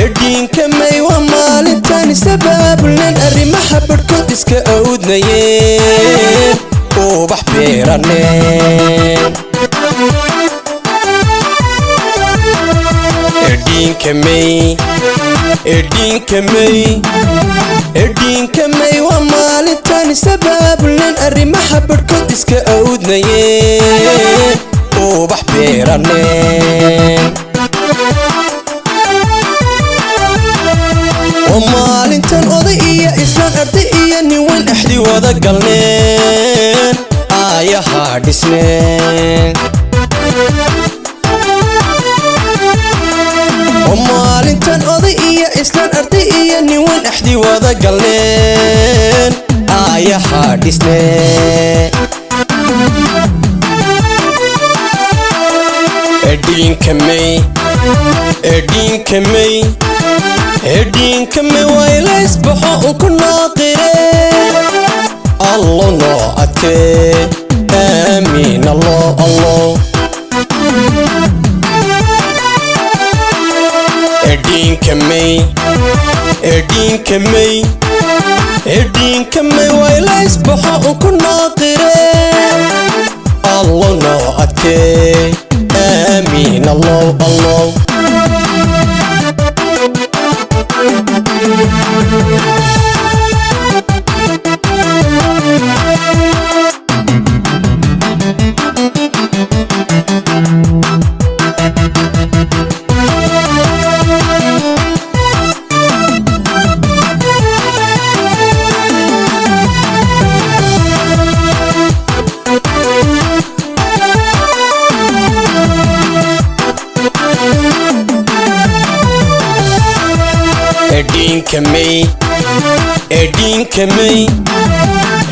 edinkamay waa maalintan sabaabulan arrimaha barkood iska awdnayeen ubax beeraneen edinkamay waa maalintan sabaabulan arrimaha barkood iska awdnayeen ubax beeraneen ومالنتن oday iyo islaan arday iyo nin weyn axdi wada galneen ayaha dhisneen ومالنتن oday iyo islaan arday iyo nin weyn axdi wada galneen ayaha dhisneen edinkamay way la isbaxo ku naaqireen الله نوعتي آمين الله الله ادين كمي ويلا يسبحوا وكنا قرين الله نوعتي آمين الله الله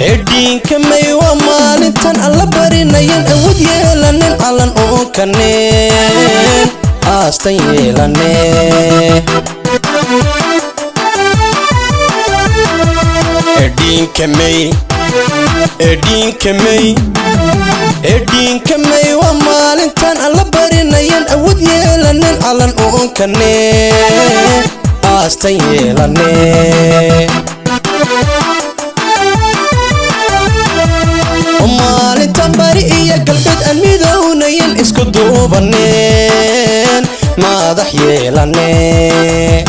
ادين كمي ومالنتن الله برينين اود يلانين علن او كنين استن يلانين ادين كمي ومالنتن الله برينين اود يلانين علن او كنين استن يلانين ومالنتن بري iyo galbeed aan midownayn isku duubaneen madax yeelaneen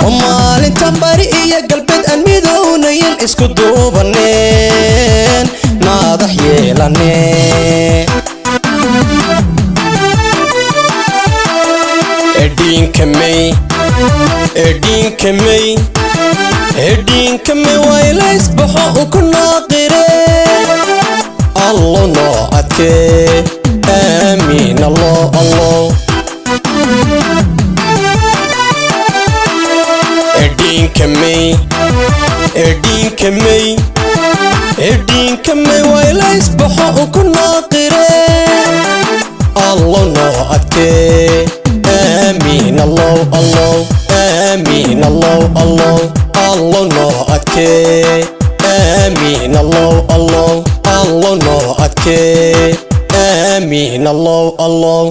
ومالنتن بري iyo galbeed aan midownayn isku duubaneen madax yeelaneen ادين كمي ويلا يسبحوا وكنا قرين الله نوعتي آمين الله الله ادين كمي ويلا يسبحوا وكنا قرين الله نوعتي آمين الله الله آمين الله الله الله نوعتي آمين الله الله الله نوعتي آمين الله الله